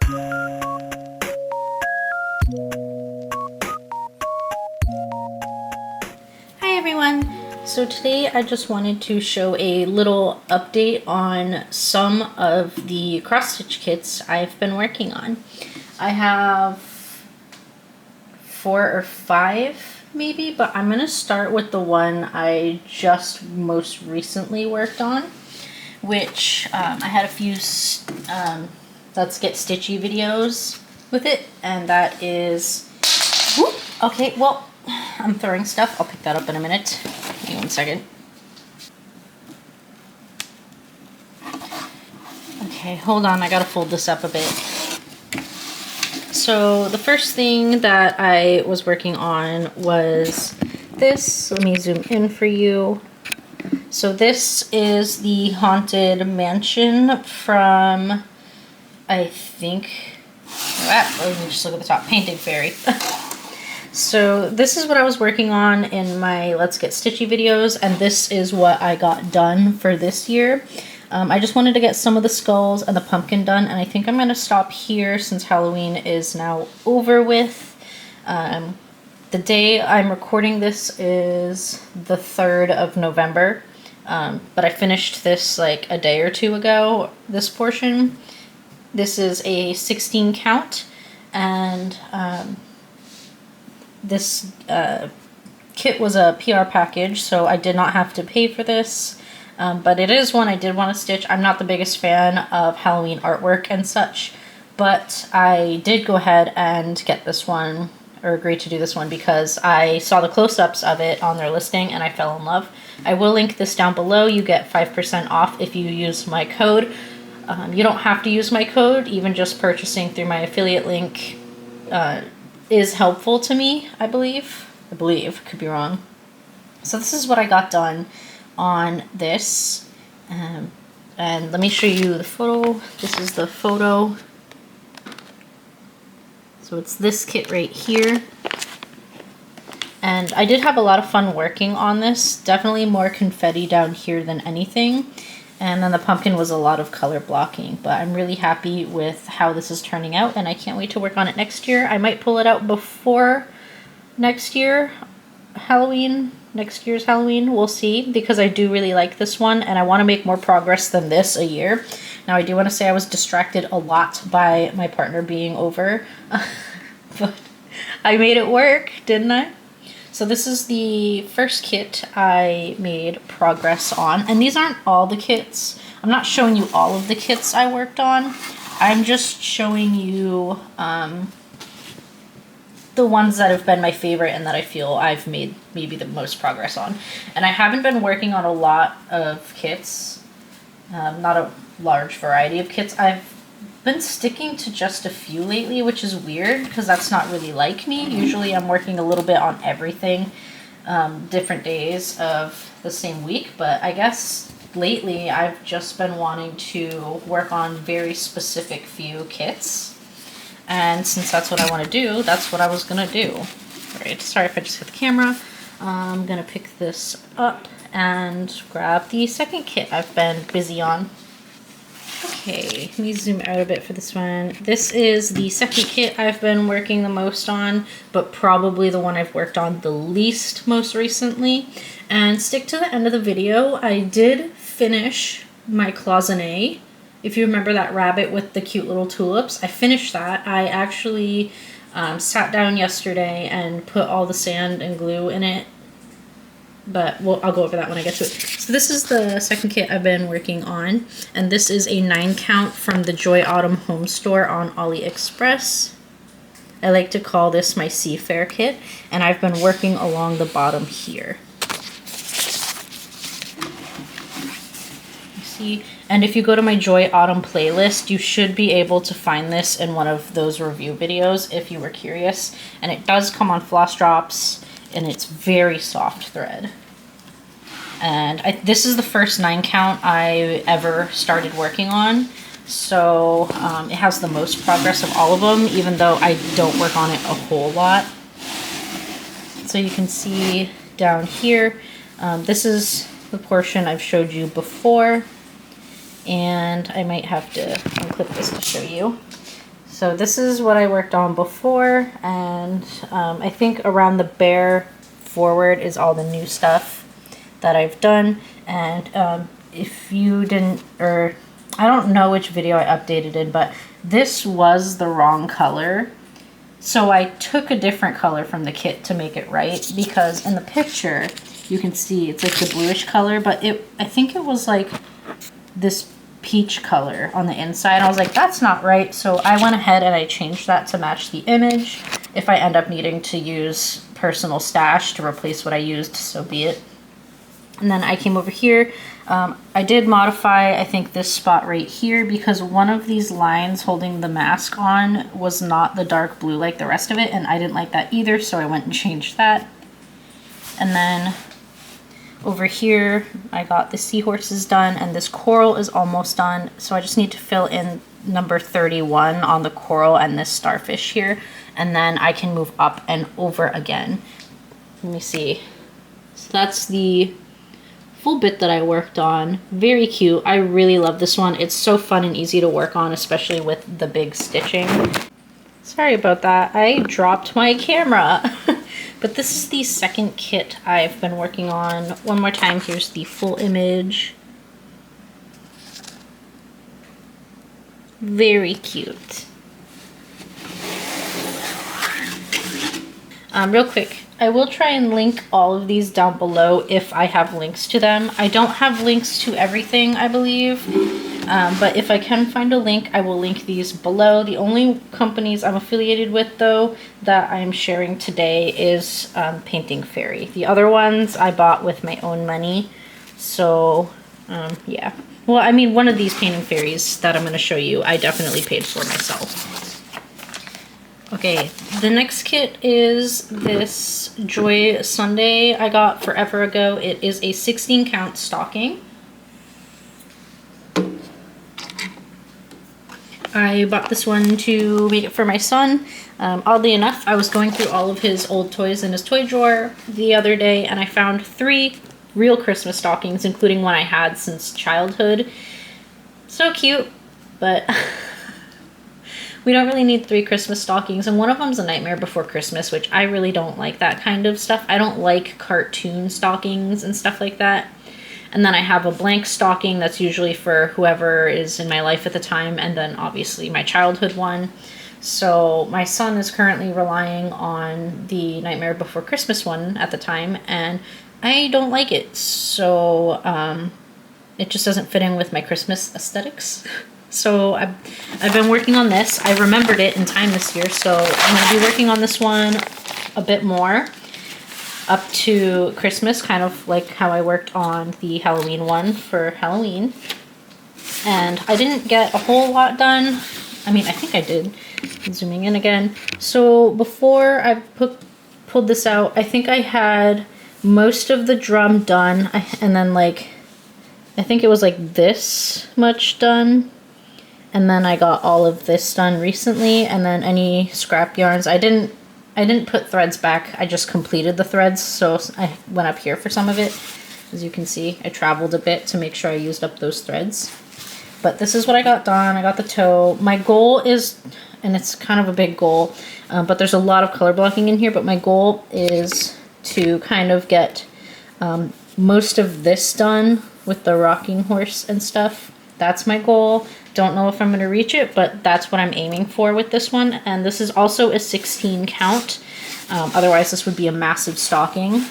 Hi everyone! So today I just wanted to show a little update on some of the cross stitch kits I've been working on. I have 4 or 5 maybe, but I'm going to start with the one I just most recently worked on, which I had a few Let's Get Stitchy videos with it, and that is... Whoop, okay, well, I'm throwing stuff. I'll pick that up in a minute. Give me 1 second. Okay, hold on. I gotta fold this up a bit. So the first thing that I was working on was this. Let me zoom in for you. So this is the Haunted Mansion from, I think, let me just look at the top, Painting Fairy. So this is what I was working on in my Let's Get Stitchy videos, and this is what I got done for this year. I just wanted to get some of the skulls and the pumpkin done, and I think I'm going to stop here since Halloween is now over with. The day I'm recording this is the 3rd of November, but I finished this like a day or two ago, this portion. This is a 16 count, and this kit was a PR package, so I did not have to pay for this, but it is one I did want to stitch. I'm not the biggest fan of Halloween artwork and such, but I did go ahead and get this one, or agree to do this one, because I saw the close-ups of it on their listing and I fell in love. I will link this down below. You get 5% off if you use my code. You don't have to use my code, even just purchasing through my affiliate link is helpful to me, I believe. Could be wrong. So this is what I got done on this. And let me show you the photo. This is the photo. So it's this kit right here. And I did have a lot of fun working on this. Definitely more confetti down here than anything. And then the pumpkin was a lot of color blocking, but I'm really happy with how this is turning out, and I can't wait to work on it next year. I might pull it out before next year's Halloween, we'll see, because I do really like this one, and I want to make more progress than this a year. Now, I do want to say I was distracted a lot by my partner being over, but I made it work, didn't I? So this is the first kit I made progress on, and these aren't all the kits. I'm not showing you all of the kits I worked on. I'm just showing you the ones that have been my favorite and that I feel I've made maybe the most progress on. And I haven't been working on a lot of kits, not a large variety of kits. I've been sticking to just a few lately, which is weird because that's not really like me. Usually I'm working a little bit on everything, different days of the same week, but I guess lately I've just been wanting to work on very specific few kits, and since that's what I want to do, that's what I was gonna do. Alright, sorry if I just hit the camera. I'm gonna pick this up and grab the second kit I've been busy on. Okay, let me zoom out a bit for this one. This is the second kit I've been working the most on, but probably the one I've worked on the least most recently. And stick to the end of the video. I did finish my cloisonne. If you remember that rabbit with the cute little tulips, I finished that. I actually sat down yesterday and put all the sand and glue in it, but I'll go over that when I get to it. So this is the second kit I've been working on, and this is a 9 count from the Joy Autumn Home Store on AliExpress. I like to call this my Seafair kit, and I've been working along the bottom here. You see? And if you go to my Joy Autumn playlist, you should be able to find this in one of those review videos if you were curious. And it does come on floss drops, and it's very soft thread. And this is the first 9 count I ever started working on, so it has the most progress of all of them, even though I don't work on it a whole lot. So you can see down here, this is the portion I've showed you before, and I might have to unclip this to show you. So this is what I worked on before, and I think around the bear forward is all the new stuff that I've done. And if you didn't, or I don't know which video I updated in, but this was the wrong color. So I took a different color from the kit to make it right, because in the picture you can see it's like the bluish color, but I think it was like this peach color on the inside. I was like, that's not right. So I went ahead and I changed that to match the image. If I end up needing to use personal stash to replace what I used, so be it. And then I came over here. I did modify, I think, this spot right here, because one of these lines holding the mask on was not the dark blue like the rest of it, and I didn't like that either, so I went and changed that. And then over here, I got the seahorses done, and this coral is almost done, so I just need to fill in number 31 on the coral and this starfish here, and then I can move up and over again. Let me see. So that's the full bit that I worked on. Very cute. I really love this one. It's so fun and easy to work on, especially with the big stitching. Sorry about that. I dropped my camera. But this is the second kit I've been working on. One more time, here's the full image. Very cute. Real quick, I will try and link all of these down below if I have links to them. I don't have links to everything, I believe, but if I can find a link, I will link these below. The only companies I'm affiliated with, though, that I'm sharing today is Painting Fairy. The other ones I bought with my own money, so yeah. Well, I mean, one of these Painting Fairies that I'm going to show you, I definitely paid for myself. Okay, the next kit is this Joy Sunday I got forever ago. It is a 16 count stocking. I bought this one to make it for my son. Oddly enough, I was going through all of his old toys in his toy drawer the other day, and I found 3 real Christmas stockings, including one I had since childhood. So cute, but we don't really need 3 Christmas stockings, and one of them's A Nightmare Before Christmas, which I really don't like that kind of stuff. I don't like cartoon stockings and stuff like that. And then I have a blank stocking that's usually for whoever is in my life at the time, and then obviously my childhood one. So my son is currently relying on the Nightmare Before Christmas one at the time, and I don't like it. So it just doesn't fit in with my Christmas aesthetics. So I've been working on this. I remembered it in time this year, so I'm going to be working on this one a bit more up to Christmas, kind of like how I worked on the Halloween one for Halloween. And I didn't get a whole lot done. I mean, I think I did. Zooming in again. So before I pulled this out, I think I had most of the drum done, and then like, I think it was like this much done. And then I got all of this done recently, and then any scrap yarns. I didn't put threads back, I just completed the threads, so I went up here for some of it. As you can see, I traveled a bit to make sure I used up those threads. But this is what I got done. I got the toe. My goal is, and it's kind of a big goal, but there's a lot of color blocking in here, but my goal is to kind of get most of this done with the rocking horse and stuff. That's my goal. Don't know if I'm going to reach it, but that's what I'm aiming for with this one. And this is also a 16 count. Otherwise, this would be a massive stocking.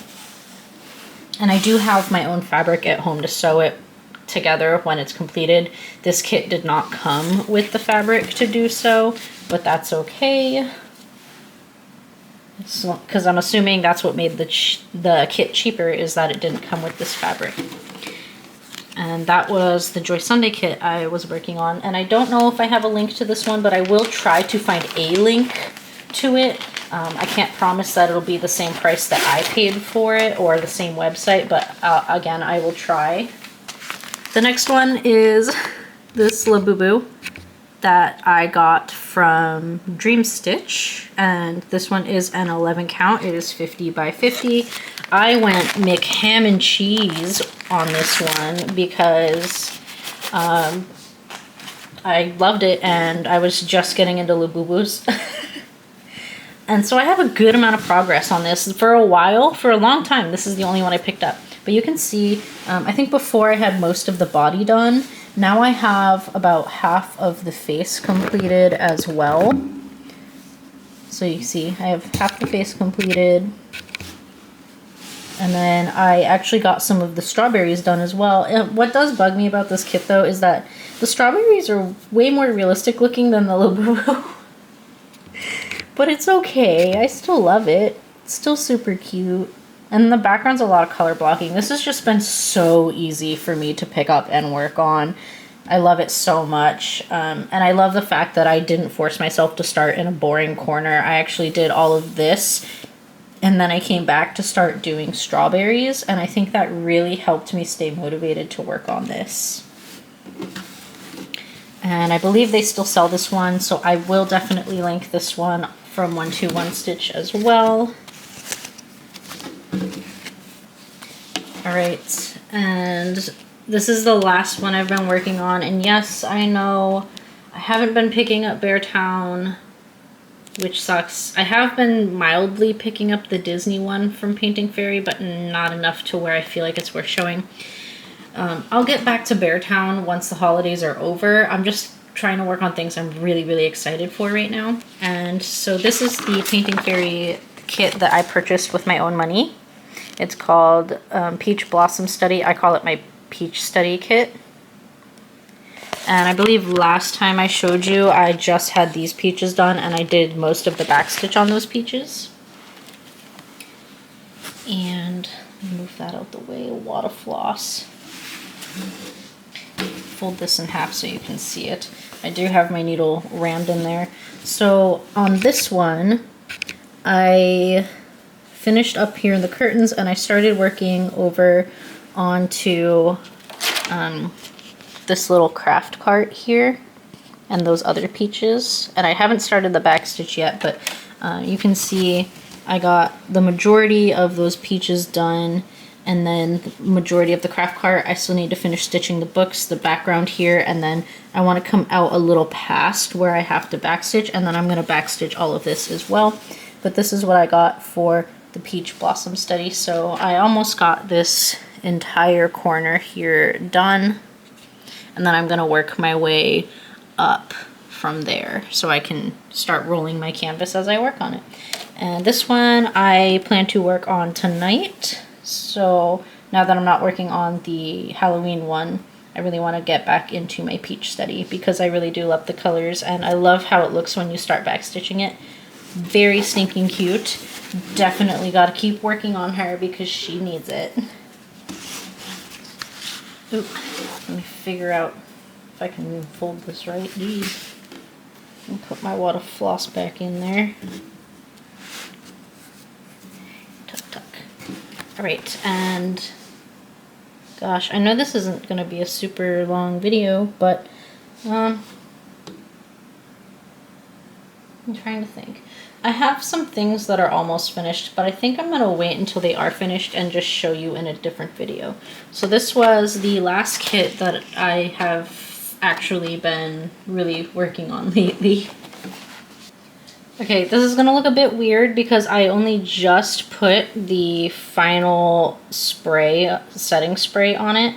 And I do have my own fabric at home to sew it together when it's completed. This kit did not come with the fabric to do so, but that's okay. Because I'm assuming that's what made the kit cheaper, is that it didn't come with this fabric. And that was the Joy Sunday kit I was working on. And I don't know if I have a link to this one, but I will try to find a link to it. I can't promise that it'll be the same price that I paid for it or the same website, but again, I will try. The next one is this Laboo that I got from Dream Stitch, and this one is an 11 count. It is 50 by 50. I went Mick ham and cheese on this one because I loved it, and I was just getting into Laboobos. And so I have a good amount of progress on this. For a while, for a long time, this is the only one I picked up. But you can see, I think before I had most of the body done. Now I have about half of the face completed as well. So you see, I have half the face completed. And then I actually got some of the strawberries done as well. And what does bug me about this kit, though, is that the strawberries are way more realistic looking than the Laboo. But it's okay. I still love it. It's still super cute. And the background's a lot of color blocking. This has just been so easy for me to pick up and work on. I love it so much. And I love the fact that I didn't force myself to start in a boring corner. I actually did all of this, and then I came back to start doing strawberries, and I think that really helped me stay motivated to work on this. And I believe they still sell this one, so I will definitely link this one from 121 Stitch as well. Alright, and this is the last one I've been working on, and yes, I know I haven't been picking up Beartown, which sucks. I have been mildly picking up the Disney one from Painting Fairy, but not enough to where I feel like it's worth showing. I'll get back to Beartown once the holidays are over. I'm just trying to work on things I'm really, really excited for right now. And so this is the Painting Fairy kit that I purchased with my own money. It's called Peach Blossom Study. I call it my Peach Study kit. And I believe last time I showed you, I just had these peaches done, and I did most of the backstitch on those peaches. And move that out the way, a wad of floss. Fold this in half so you can see it. I do have my needle rammed in there. So on this one, I finished up here in the curtains, and I started working over onto this little craft cart here and those other peaches. And I haven't started the back stitch yet, but you can see I got the majority of those peaches done, and then the majority of the craft cart. I still need to finish stitching the books, the background here, and then I want to come out a little past where I have to backstitch, and then I'm going to backstitch all of this as well. But this is what I got for the Peach Blossom Study. So I almost got this entire corner here done, and then I'm going to work my way up from there so I can start rolling my canvas as I work on it. And this one I plan to work on tonight. So now that I'm not working on the Halloween one, I really want to get back into my Peach Study because I really do love the colors, and I love how it looks when you start backstitching it. Very stinking cute. Definitely got to keep working on her because she needs it. Ooh, let me figure out if I can fold this right. Geez. And put my wad of floss back in there. Tuck, tuck. Alright, and gosh, I know this isn't going to be a super long video, but I'm trying to think. I have some things that are almost finished, but I think I'm going to wait until they are finished and just show you in a different video. So this was the last kit that I have actually been really working on lately. Okay, this is going to look a bit weird because I only just put the final spray, setting spray on it,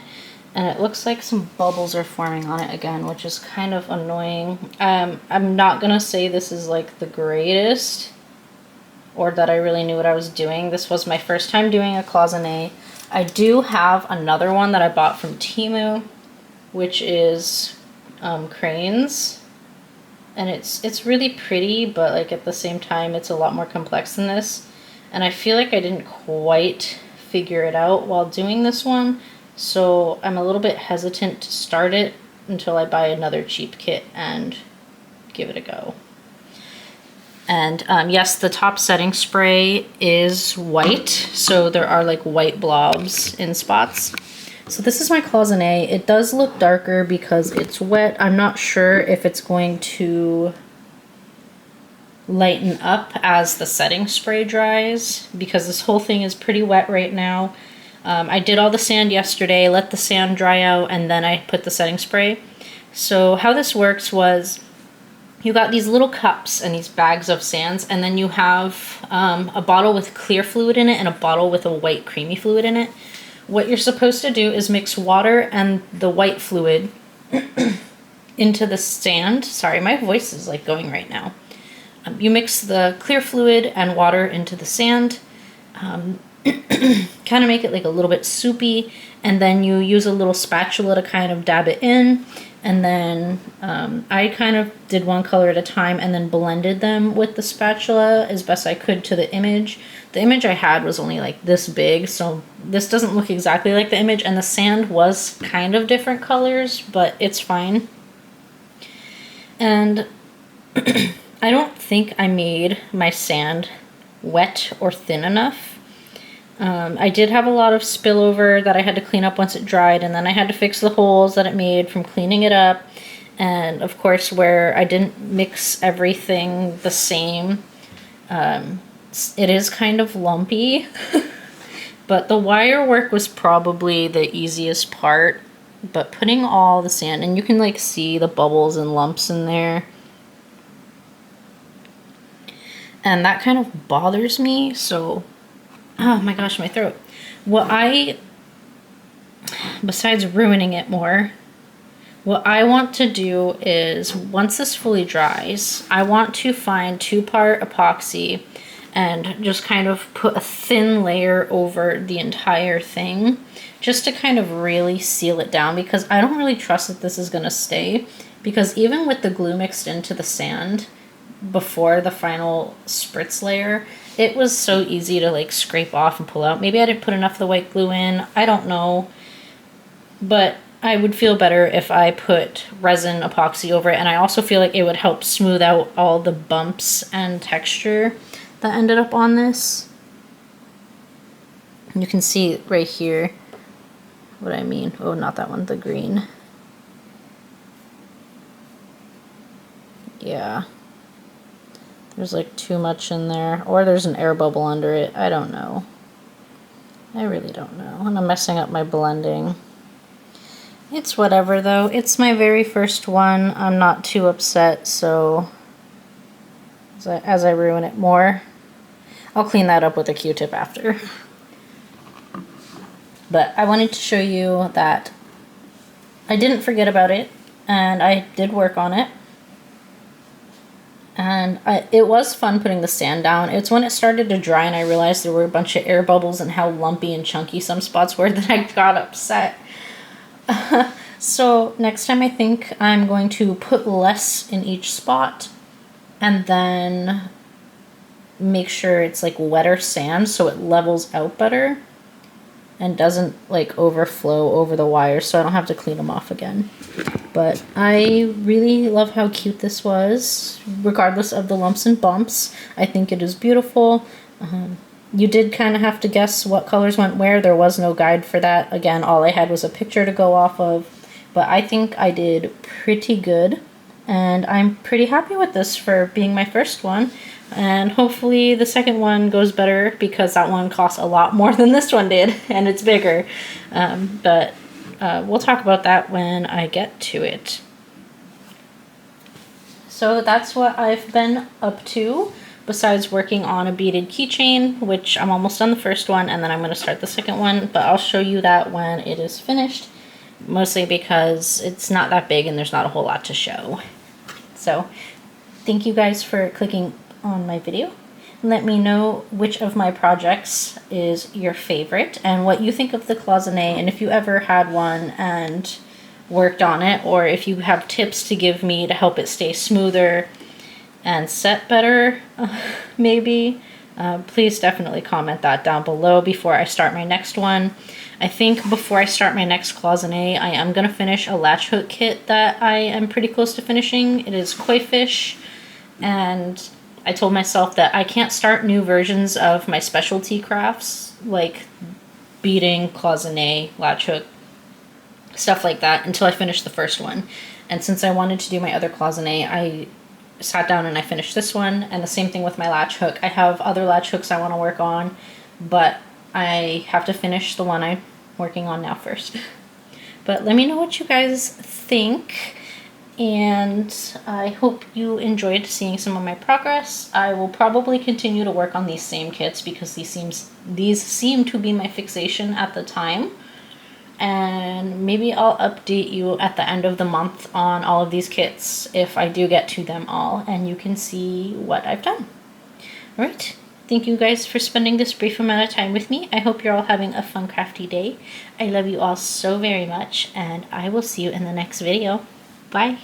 and it looks like some bubbles are forming on it again, which is kind of annoying. I'm not going to say this is like the greatest or that I really knew what I was doing. This was my first time doing a cloisonne. I do have another one that I bought from Temu, which is cranes. And it's really pretty, but like at the same time it's a lot more complex than this. And I feel like I didn't quite figure it out while doing this one, so I'm a little bit hesitant to start it until I buy another cheap kit and give it a go. And yes, the top setting spray is white, so there are like white blobs in spots. So this is my cloisonne. It does look darker because it's wet. I'm not sure if it's going to lighten up as the setting spray dries because this whole thing is pretty wet right now. I did all the sand yesterday, let the sand dry out, and then I put the setting spray. So how this works was you got these little cups and these bags of sands, and then you have a bottle with clear fluid in it and a bottle with a white creamy fluid in it. What you're supposed to do is mix water and the white fluid into the sand. Sorry, my voice is like going right now. You mix the clear fluid and water into the sand, kind of make it like a little bit soupy, and then you use a little spatula to kind of dab it in. And then I kind of did one color at a time and then blended them with the spatula as best I could to the image. The image I had was only like this big, so this doesn't look exactly like the image, and the sand was kind of different colors, but it's fine. And I don't think I made my sand wet or thin enough. I did have a lot of spillover that I had to clean up once it dried, and then I had to fix the holes that it made from cleaning it up. And of course, where I didn't mix everything the same, it is kind of lumpy. But the wire work was probably the easiest part. But putting all the sand, and you can like see the bubbles and lumps in there. And that kind of bothers me, so... Oh my gosh, my throat. Besides ruining it more, what I want to do is, once this fully dries, I want to find 2-part epoxy and just kind of put a thin layer over the entire thing, just to kind of really seal it down, because I don't really trust that this is going to stay, because even with the glue mixed into the sand before the final spritz layer, it was so easy to like scrape off and pull out. Maybe I didn't put enough of the white glue in, I don't know, but I would feel better if I put resin epoxy over it, and I also feel like it would help smooth out all the bumps and texture that ended up on this. And you can see right here what I mean. Oh, not that one, the green. Yeah. There's like too much in there, or there's an air bubble under it. I don't know. I really don't know. And I'm messing up my blending. It's whatever though. It's my very first one. I'm not too upset, so as I ruin it more, I'll clean that up with a Q-tip after. But I wanted to show you that I didn't forget about it, and I did work on it. And it was fun putting the sand down. It's when it started to dry and I realized there were a bunch of air bubbles and how lumpy and chunky some spots were that I got upset. So next time I think I'm going to put less in each spot and then make sure it's like wetter sand so it levels out better and doesn't like overflow over the wires, so I don't have to clean them off again. But I really love how cute this was, regardless of the lumps and bumps. I think it is beautiful. You did kind of have to guess what colors went where. There was no guide for that. Again, all I had was a picture to go off of. But I think I did pretty good, and I'm pretty happy with this for being my first one. And hopefully the second one goes better, because that one costs a lot more than this one did, and it's bigger. But we'll talk about that when I get to it. So that's what I've been up to, besides working on a beaded keychain, which I'm almost done the first one, and then I'm going to start the second one, but I'll show you that when it is finished, mostly because it's not that big and there's not a whole lot to show. So thank you guys for clicking on my video. Let me know which of my projects is your favorite and what you think of the cloisonne, and if you ever had one and worked on it, or if you have tips to give me to help it stay smoother and set better, maybe. Please definitely comment that down below before I start my next one. I think before I start my next cloisonne, I am going to finish a latch hook kit that I am pretty close to finishing. It is koi fish, and I told myself that I can't start new versions of my specialty crafts, like beading, cloisonne, latch hook, stuff like that, until I finish the first one. And since I wanted to do my other cloisonne, I sat down and I finished this one, and the same thing with my latch hook. I have other latch hooks I want to work on, but I have to finish the one I'm working on now first. But let me know what you guys think, and I hope you enjoyed seeing some of my progress. I will probably continue to work on these same kits because these seem to be my fixation at the time. And maybe I'll update you at the end of the month on all of these kits if I do get to them all, and you can see what I've done. All right. Thank you guys for spending this brief amount of time with me. I hope you're all having a fun, crafty day. I love you all so very much, and I will see you in the next video. Bye.